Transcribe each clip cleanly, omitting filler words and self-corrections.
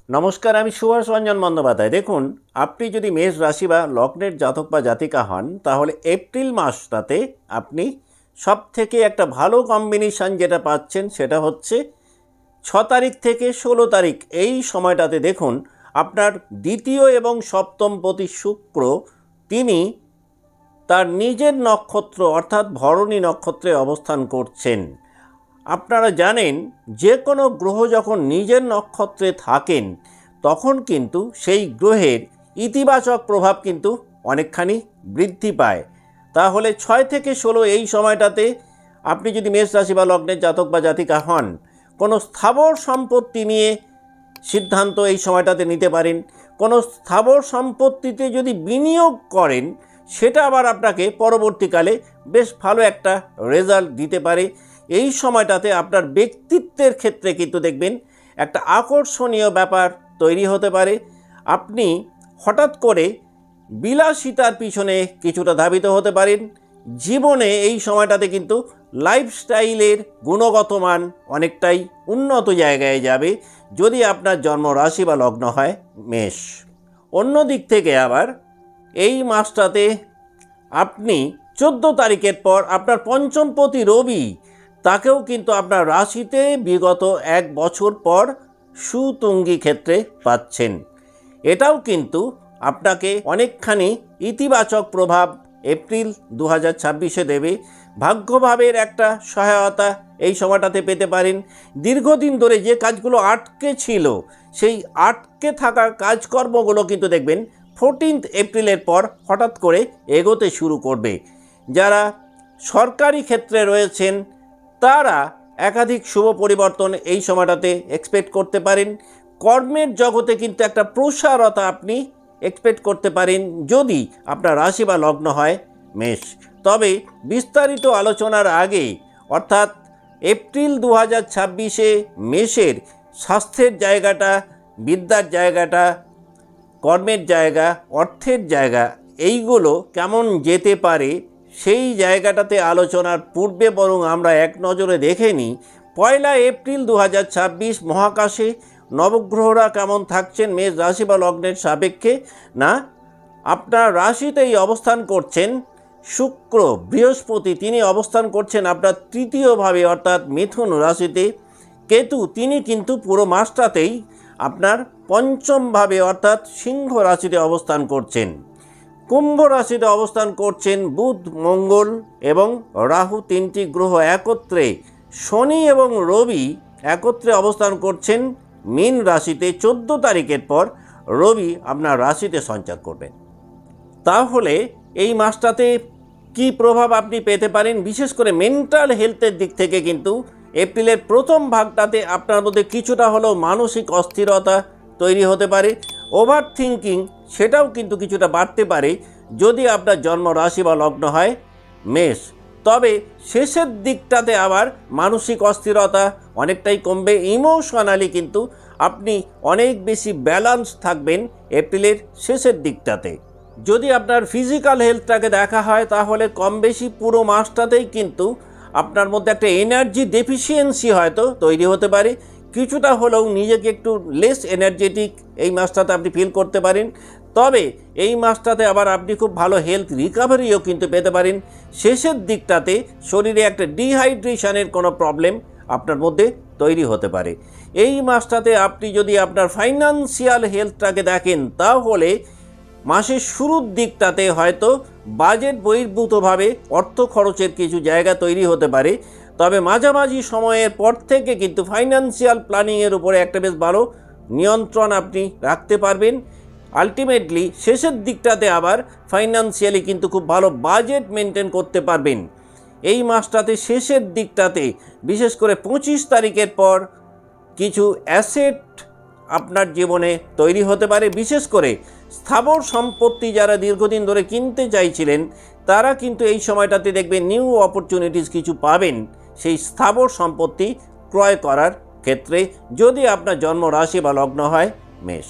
নমস্কার, আমি সুভাষ রঞ্জন বন্দ্যোপাধ্যায়। দেখুন, আপনি যদি মেষ রাশি বা লগ্নের জাতক বা জাতিকা হন, তাহলে এপ্রিল মাসটাতে আপনি সব থেকে একটা ভালো কম্বিনেশান যেটা পাচ্ছেন সেটা হচ্ছে 6 তারিখ থেকে 16 তারিখ। এই সময়টাতে দেখুন আপনার দ্বিতীয় এবং সপ্তমপতি শুক্র তিনি তার নিজের নক্ষত্র অর্থাৎ ভরণী নক্ষত্রে অবস্থান করছেন। আপনারা জানেন, যে কোনো গ্রহ যখন নিজের নক্ষত্রে থাকেন তখন কিন্তু সেই গ্রহের ইতিবাচক প্রভাব কিন্তু অনেকখানি বৃদ্ধি পায়। তাহলে 6 থেকে 16 এই সময়টাতে আপনি যদি মেষ রাশি বা লগ্নের জাতক বা জাতিকা হন, কোনো স্থাবর সম্পত্তি নিয়ে সিদ্ধান্ত এই সময়টাতে নিতে পারেন। কোনো স্থাবর সম্পত্তিতে যদি বিনিয়োগ করেন, সেটা আবার আপনাকে পরবর্তীকালে বেশ ভালো একটা রেজাল্ট দিতে পারে। এই সময়টাতে আপনার ব্যক্তিত্বের ক্ষেত্রে কিন্তু দেখবেন একটা আকর্ষণীয় ব্যাপার তৈরি হতে পারে। আপনি হঠাৎ করে বিলাসিতার পিছনে কিছুটা ধাবিত হতে পারেন। জীবনে এই সময়টাতে কিন্তু লাইফস্টাইলের গুণগত মান অনেকটাই উন্নত জায়গায় যাবে যদি আপনার জন্ম রাশি বা লগ্ন হয় মেষ। অন্য দিক থেকে আবার এই মাসটাতে আপনি 14 তারিখের পর আপনার পঞ্চমপতি রবি, তাকেও কিন্তু আপনার রাশিতে বিগত 1 বছর পর সুতুঙ্গী ক্ষেত্রে পাচ্ছেন। এটাও কিন্তু আপনাকে অনেকখানি ইতিবাচক প্রভাব এপ্রিল 2026-এ দেবে। ভাগ্যভাবের একটা সহায়তা এই সময়টাতে পেতে পারেন। দীর্ঘদিন ধরে যে কাজগুলো আটকে ছিল, সেই আটকে থাকা কাজকর্মগুলো কিন্তু দেখবেন 14 এপ্রিলের পর হঠাৎ করে এগোতে শুরু করবে। যারা সরকারি ক্ষেত্রে রয়েছেন তারা একাধিক শুভ পরিবর্তন এই সময়টাতে এক্সপেক্ট করতে পারেন। কর্মের জগতে কিন্তু একটা প্রসারতা আপনি এক্সপেক্ট করতে পারেন যদি আপনার রাশি বা লগ্ন হয় মেষ। তবে বিস্তারিত আলোচনার আগে, অর্থাৎ এপ্রিল 2026-এ মেষের স্বাস্থ্যের জায়গাটা, বিদ্যার জায়গাটা, কর্মের জায়গা, অর্থের জায়গা, এইগুলো কেমন যেতে পারে সেই জায়গাটাতে আলোচনার পূর্বে বরং আমরা এক নজরে দেখে নিই 1 এপ্রিল 2026 মহাকাশে নবগ্রহরা কেমন থাকছেন মেষ রাশি বা লগ্নের সাপেক্ষে। না, আপনার রাশিতেই অবস্থান করছেন শুক্র, বৃহস্পতি তিনি অবস্থান করছেন আপনার তৃতীয়ভাবে অর্থাৎ মিথুন রাশিতে। কেতু তিনি কিন্তু পুরো মাসটাতেই আপনার পঞ্চমভাবে অর্থাৎ সিংহ রাশিতে অবস্থান করছেন। কুম্ভ রাশিতে অবস্থান করছেন বুধ, মঙ্গল এবং রাহু, 3টি গ্রহ একত্রে। শনি এবং রবি একত্রে অবস্থান করছেন মীন রাশিতে। 14 তারিখের পর রবি আপনার রাশিতে সঞ্চার করবেন। তাহলে এই মাসটাতে কি প্রভাব আপনি পেতে পারেন? বিশেষ করে মেন্টাল হেলথের দিক থেকে কিন্তু এপ্রিলের প্রথম ভাগটাতে আপনার মধ্যে কিছুটা হলেও মানসিক অস্থিরতা তৈরি হতে পারে। ওভার থিঙ্কিং সেটাও কিন্তু কিছুটা বাড়তে পারে যদি আপনার জন্ম রাশি বা লগ্ন হয় মেষ। তবে শেষের দিকটাতে আবার মানসিক অস্থিরতা অনেকটাই কমবে। ইমোশনালি কিন্তু আপনি অনেক বেশি ব্যালেন্স থাকবেন এপ্রিলের শেষের দিকটাতে। যদি আপনার ফিজিক্যাল হেলথটাকে দেখা হয় তাহলে কম বেশি পুরো মাসটাতেই কিন্তু আপনার মধ্যে একটা এনার্জি ডেফিসিয়েন্সি হয়তো তৈরি হতে পারে। কিছুটা হলেও নিজেকে একটু লেস এনার্জেটিক এই মাসটাতে আপনি ফিল করতে পারেন। তবে এই মাসটাতে আবার আপনি খুব ভালো হেলথ রিকভারিও কিন্তু পেতে পারেন। শেষের দিকটাতে শরীরে একটা ডিহাইড্রেশনের কোনো প্রবলেম আপনার মধ্যে তৈরি হতে পারে। এই মাসটাতে আপনি যদি আপনার ফাইন্যান্সিয়াল হেলথটাকে দেখেন তাহলে মাসের শুরুর দিকটাতে হয়তো বাজেট বহির্ভূতভাবে অর্থ খরচের কিছু জায়গা তৈরি হতে পারে। তবে মাঝামাঝি সময়ের পর থেকে কিন্তু ফাইন্যান্সিয়াল প্ল্যানিংয়ের উপরে একটা বেশ ভালো নিয়ন্ত্রণ আপনি রাখতে পারবেন। আলটিমেটলি শেষের দিকটাতে আবার ফাইন্যান্সিয়ালি কিন্তু খুব ভালো বাজেট মেনটেন করতে পারবেন। এই মাসটাতে শেষের দিকটাতে বিশেষ করে 25 তারিখের পর কিছু অ্যাসেট আপনার জীবনে তৈরি হতে পারে। বিশেষ করে স্থাবর সম্পত্তি যারা দীর্ঘদিন ধরে কিনতে চাইছিলেন তারা কিন্তু এই সময়টাতে দেখবেন নিউ অপরচুনিটিস কিছু পাবেন সেই স্থাবর সম্পত্তি ক্রয় করার ক্ষেত্রে, যদি আপনার জন্ম রাশি বা লগ্ন হয় মেষ।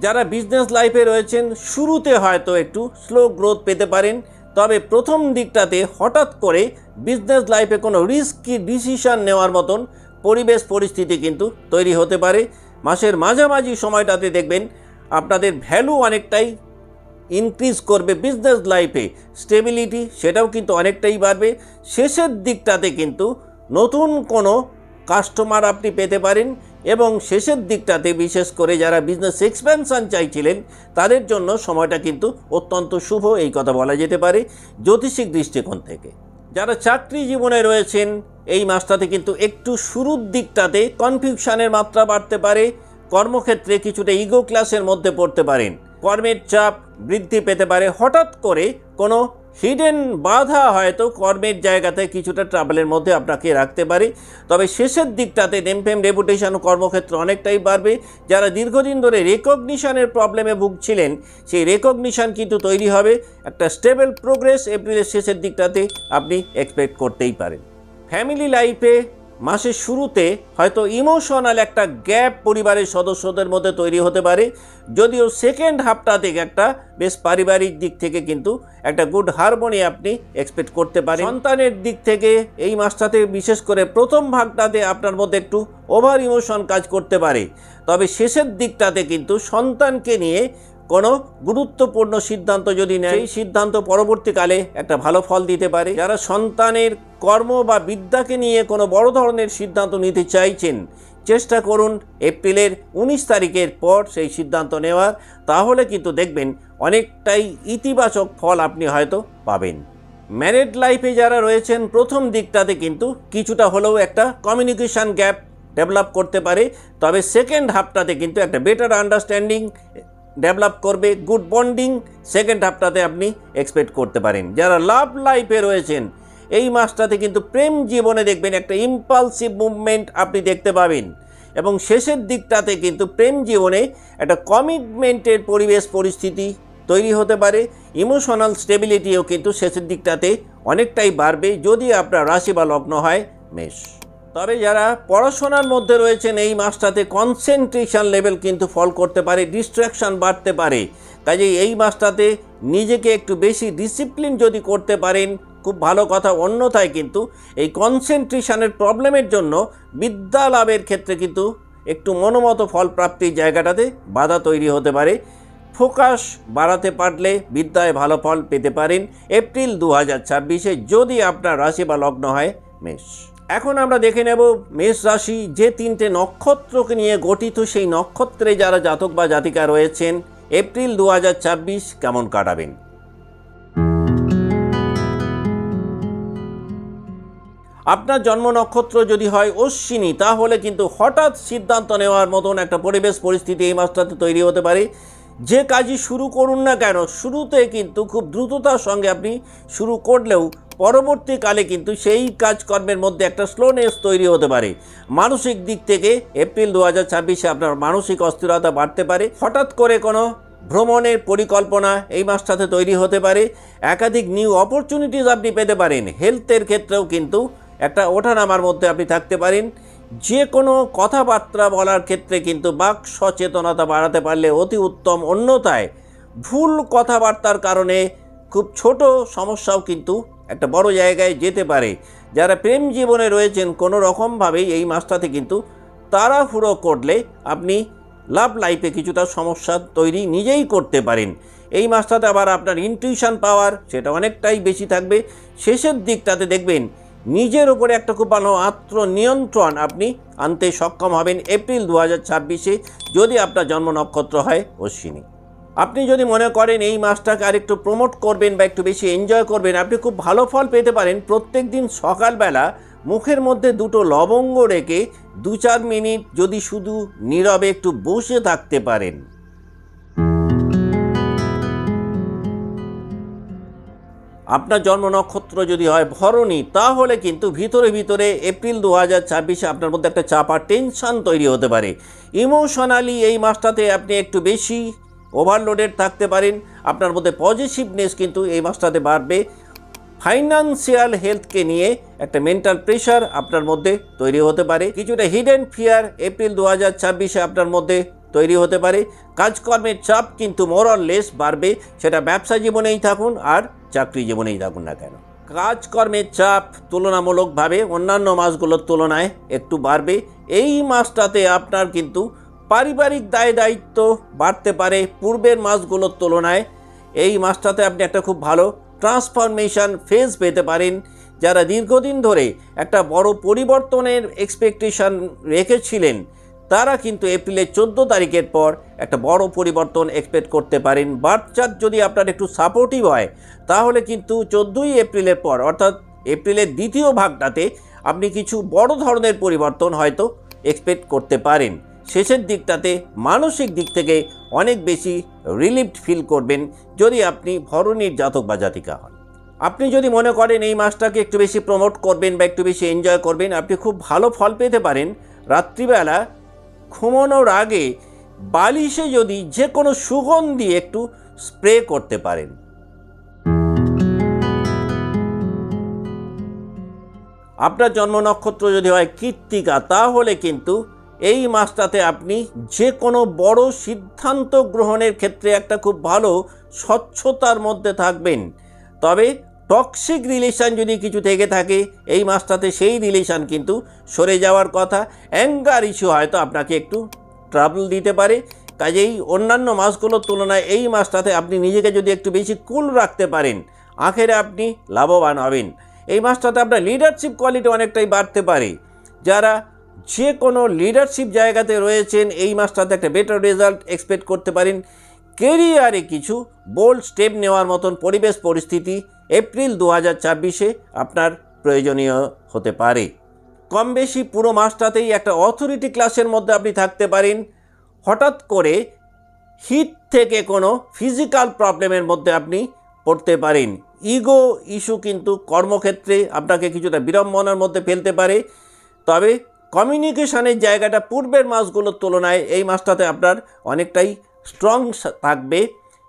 যারা বিজনেস লাইফে রয়েছেন শুরুতে হয়তো একটু স্লো গ্রোথ পেতে পারেন, তবে প্রথম দিকটাতে হঠাৎ করে বিজনেস লাইফে কোনো রিস্কি ডিসিশন নেওয়ার মতন পরিবেশ পরিস্থিতি কিন্তু তৈরি হতে পারে। মাসের মাঝামাঝি সময়টাতে দেখবেন আপনাদের ভ্যালু অনেকটাই ইনক্রিজ করবে, বিজনেস লাইফে স্টেবিলিটি সেটাও কিন্তু অনেকটাই বাড়বে। শেষের দিকটাতে কিন্তু নতুন কোনো কাস্টমার আপনি পেতে পারেন এবং শেষের দিকটাতে বিশেষ করে যারা বিজনেস এক্সপ্যানশন চাইছিলেন তাদের জন্য সময়টা কিন্তু অত্যন্ত শুভ, এই কথা বলা যেতে পারে জ্যোতিষিক দৃষ্টিকোণ থেকে। যারা চাকরি জীবনে রয়েছেন এই মাসটাতে কিন্তু একটু শুরুর দিকটাতে কনফিউশনের মাত্রা বাড়তে পারে, কর্মক্ষেত্রে কিছুটা ইগো ক্লাসের মধ্যে পড়তে পারেন, কর্মের চাপ বৃদ্ধি পেতে পারে, হঠাৎ করে কোনো হিডেন বাধা হয়তো কর্মের জায়গাতে কিছুটা ট্রাবলের মধ্যে আপনাকে রাখতে পারে। তবে শেষের দিকটাতে নেম ফেম রেপুটেশন কর্মক্ষেত্রে অনেকটাই বাড়বে। যারা দীর্ঘদিন ধরে রেকগনিশনের প্রবলেমে ভুগছিলেন সেই রেকগনিশন কিন্তু তৈরি হবে, একটা স্টেবল প্রোগ্রেস এপ্রিলের শেষের দিকটাতে আপনি এক্সপেক্ট করতেই পারেন। ফ্যামিলি লাইফে মাসের শুরুতে হয়তো ইমোশনাল একটা গ্যাপ পরিবারের সদস্যদের মধ্যে তৈরি হতে পারে, যদিও সেকেন্ড হাফটা থেকে একটা বেশ পারিবারিক দিক থেকে কিন্তু একটা গুড হারমোনি আপনি এক্সপেক্ট করতে পারেন। সন্তানের দিক থেকে এই মাসটাতে বিশেষ করে প্রথম ভাগটাতে আপনার মধ্যে একটু ওভার ইমোশন কাজ করতে পারে, তবে শেষের দিকটাতে কিন্তু সন্তানকে নিয়ে কোনো গুরুত্বপূর্ণ সিদ্ধান্ত যদি নেয় সেই সিদ্ধান্ত পরবর্তীকালে একটা ভালো ফল দিতে পারে। যারা সন্তানের কর্ম বা বিদ্যাকে নিয়ে কোনো বড় ধরনের সিদ্ধান্ত নিতে চাইছেন চেষ্টা করুন এপ্রিলের 19 তারিখের পর সেই সিদ্ধান্ত নেওয়ার, তাহলে কিন্তু দেখবেন অনেকটাই ইতিবাচক ফল আপনি হয়তো পাবেন। ম্যারিড লাইফে যারা রয়েছেন প্রথম দিকটাতে কিন্তু কিছুটা হলেও একটা কমিউনিকেশন গ্যাপ ডেভেলপ করতে পারে, তবে সেকেন্ড হাফটাতে কিন্তু একটা বেটার আন্ডারস্ট্যান্ডিং ডেভেলপ করবে, গুড বন্ডিং সেকেন্ড হাফটাতে আপনি এক্সপেক্ট করতে পারেন। যারা লাভ লাইফে রয়েছেন এই মাসটাতে কিন্তু প্রেম জীবনে দেখবেন একটা ইম্পালসিভ মুভমেন্ট আপনি দেখতে পাবেন এবং শেষের দিকটাতে কিন্তু প্রেম জীবনে একটা কমিটমেন্টের পরিবেশ পরিস্থিতি তৈরি হতে পারে। ইমোশনাল স্টেবিলিটিও কিন্তু শেষের দিকটাতে অনেকটাই বাড়বে যদি আপনার রাশি বা লগ্ন হয় মেষ। তবে যারা পড়াশোনার মধ্যে রয়েছেন এই মাসটাতে কনসেন্ট্রেশন লেভেল কিন্তু ফল করতে পারে, ডিস্ট্র্যাকশন বাড়তে পারে, কাজেই এই মাসটাতে নিজেকে একটু বেশি ডিসিপ্লিন যদি করতে পারেন খুব ভালো কথা। অন্যথায় কিন্তু এই কনসেন্ট্রেশনের প্রবলেমের জন্য বিদ্যা লাভের ক্ষেত্রে কিন্তু একটু মনোমত ফল প্রাপ্তির জায়গাটাতে বাধা তৈরি হতে পারে। ফোকাস বাড়াতে পারলে বিদ্যায় ভালো ফল পেতে পারেন এপ্রিল 2026-এ যদি আপনার রাশি বা লগ্ন হয় মেষ। এখন আমরা দেখে নেব মেষ রাশি যে 3টে নক্ষত্রকে নিয়ে গঠিত সেই নক্ষত্রে যারা জাতক বা জাতিকা রয়েছেন এপ্রিল 2026 কেমন কাটাবেন। আপনার জন্ম নক্ষত্র যদি হয় অশ্বিনী তাহলে কিন্তু হঠাৎ সিদ্ধান্ত নেওয়ার মতন একটা পরিবেশ পরিস্থিতি এই মাসটাতে তৈরি হতে পারে। যে কাজই শুরু করুন না কেন শুরুতে কিন্তু খুব দ্রুততার সঙ্গে আপনি শুরু করলেও পরবর্তীকালে কিন্তু সেই কাজকর্মের মধ্যে একটা স্লোনেস তৈরি হতে পারে। মানসিক দিক থেকে এপ্রিল 2026-এ আপনার মানসিক অস্থিরতা বাড়তে পারে। হঠাৎ করে কোনো ভ্রমণের পরিকল্পনা এই মাসটাতে তৈরি হতে পারে। একাধিক নিউ অপরচুনিটিস আপনি পেতে পারেন। হেলথের ক্ষেত্রেও কিন্তু একটা ওঠানামার মধ্যে আপনি থাকতে পারেন। যে কোনো কথাবার্তা বলার ক্ষেত্রে কিন্তু বাক সচেতনতা বাড়াতে পারলে অতি উত্তম, অন্যথায় ভুল কথাবার্তার কারণে খুব ছোট সমস্যাও কিন্তু একটা বড় জায়গায় যেতে পারে। যারা প্রেম জীবনে রয়েছেন কোনো রকমভাবেই এই মাসটাতে কিন্তু তাড়াহুড়ো করলে আপনি লাভ লাইফে কিছুটা সমস্যা তৈরি নিজেই করতে পারেন। এই মাসটাতে আবার আপনার ইনটিউশন পাওয়ার সেটা অনেকটাই বেশি থাকবে। শেষের দিকটাতে দেখবেন নিজের উপরে একটা খুব ভালো আত্মনিয়ন্ত্রণ আপনি আনতে সক্ষম হবেন এপ্রিল 2026-এ যদি আপনার জন্ম নক্ষত্র হয় অশ্বিনী। আপনি যদি মনে করেন এই মাসটাকে আরেকটু প্রমোট করবেন বা একটু বেশি এনজয় করবেন, আপনি খুব ভালো ফল পেতে পারেন। প্রত্যেক দিন সকালবেলা মুখের মধ্যে 2টো লবঙ্গ রেখে 2-4 মিনিট যদি শুধু নীরবে একটু বসে থাকতে পারেন। আপনার জন্ম নক্ষত্র যদি হয় ভরণী তাহলে কিন্তু ভিতরে ভিতরে এপ্রিল 2026-এ আপনার মধ্যে একটা চাপা টেনশন তৈরি হতে পারে। ইমোশনালি এই মাসটাতে আপনি একটু বেশি ওভারলোডেড থাকতে পারেন। আপনার মধ্যে পজিটিভনেস কিন্তু এই মাসটাতে বাড়বে। ফাইন্যান্সিয়াল হেলথকে নিয়ে একটা মেন্টাল প্রেশার আপনার মধ্যে তৈরি হতে পারে। কিছুটা হিডেন ফিয়ার এপ্রিল 2026-এ আপনার মধ্যে তৈরি হতে পারে। কাজকর্মের চাপ কিন্তু মোর অর লেস বাড়বে, সেটা ব্যবসা জীবনেই থাকুন আর চাকরি জীবনেই থাকুন না কেন। কাজকর্মের চাপ তুলনামূলকভাবে অন্যান্য মাসগুলোর তুলনায় একটু বাড়বে। এই মাসটাতে আপনার কিন্তু পারিবারিক দায় দায়িত্ব বাড়তে পারে পূর্বের মাসগুলোর তুলনায়। এই মাসটাতে আপনি একটা খুব ভালো ট্রান্সফরমেশন ফেজ পেতে পারেন। যারা দীর্ঘদিন ধরে একটা বড় পরিবর্তনের এক্সপেকটেশন রেখেছিলেন, তারা কিন্তু এপ্রিলের 14 তারিখের পর একটা বড় পরিবর্তন এক্সপেক্ট করতে পারেন। বার্থ চার্ট যদি আপনার একটু সাপোর্টিভ হয়, তাহলে কিন্তু 14ই এপ্রিলের পর অর্থাৎ এপ্রিলের দ্বিতীয় ভাগটাতে আপনি কিছু বড় ধরনের পরিবর্তন হয়তো এক্সপেক্ট করতে পারেন। শেষের দিকটাতে মানসিক দিক থেকে অনেক বেশি রিলিফড ফিল করবেন যদি আপনি ভরণীর জাতক বা জাতিকা হন। আপনি যদি মনে করেন এই মাসটাকে একটু বেশি প্রমোট করবেন বা একটু বেশি এনজয় করবেন, আপনি খুব ভালো ফল পেতে পারেন রাত্রিবেলা ঘুমানোর আগে বালিশে যদি যে কোনো সুগন্ধি একটু স্প্রে করতে পারেন। আপনার জন্ম নক্ষত্র যদি হয় কৃত্তিকা, তাহলে কিন্তু এই মাসটাতে আপনি যে কোনো বড় সিদ্ধান্ত গ্রহণের ক্ষেত্রে একটা খুব ভালো স্বচ্ছতার মধ্যে থাকবেন। তবে টক্সিক রিলেশান যদি কিছু থেকে থাকে এই মাসটাতে, সেই রিলেশান কিন্তু সরে যাওয়ার কথা। অ্যাঙ্গার ইস্যু হয়তো আপনাকে একটু ট্রাবল দিতে পারে। কাজেই অন্যান্য মাসগুলোর তুলনায় এই মাসটাতে আপনি নিজেকে যদি একটু বেশি কুল রাখতে পারেন, আখেরে আপনি লাভবান হবেন। এই মাসটাতে আপনার লিডারশিপ কোয়ালিটি অনেকটাই বাড়তে পারে। যারা যে কোনো লিডারশিপ জায়গাতে রয়েছেন, এই মাসটাতে একটা বেটার রেজাল্ট এক্সপেক্ট করতে পারেন। কেরিয়ারে কিছু বোল্ড স্টেপ নেওয়ার মতন পরিবেশ পরিস্থিতি এপ্রিল 2024-এ আপনার প্রয়োজনীয় হতে পারে। কম বেশি পুরো মাসটাতেই একটা অথরিটি ক্লাসের মধ্যে আপনি থাকতে পারেন। হঠাৎ করে হিট থেকে কোনো ফিজিক্যাল প্রবলেমের মধ্যে আপনি পড়তে পারেন। ইগো ইস্যু কিন্তু কর্মক্ষেত্রে আপনাকে কিছুটা বিড়ম্বনার মধ্যে ফেলতে পারে। তবে কমিউনিকেশনের জায়গাটা পূর্বের মাসগুলোর তুলনায় এই মাসটাতে আপনার অনেকটাই স্ট্রং থাকবে।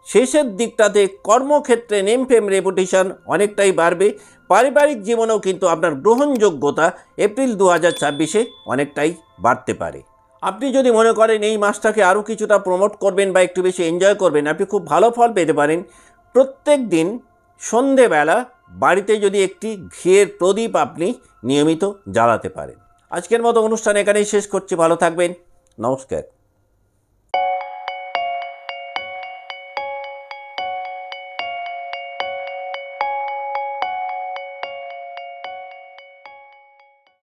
শেষের দিকটাতে কর্মক্ষেত্রে নেম ফেম রেপুটেশন অনেকটাই বাড়বে। পারিবারিক জীবনেও কিন্তু আপনার গ্রহণযোগ্যতা এপ্রিল 2024-এ অনেকটাই বাড়তে পারে। আপনি যদি মনে করেন এই মাসটাকে আরও কিছুটা প্রমোট করবেন বা একটু বেশি এনজয় করবেন, আপনি খুব ভালো ফল পেতে পারেন। প্রত্যেক দিন সন্ধেবেলা বাড়িতে যদি একটি ঘিয়ের প্রদীপ আপনি নিয়মিত জ্বালাতে পারেন। আজকের মতো অনুষ্ঠান এখানেই শেষ করছি। ভালো থাকবেন। নমস্কার।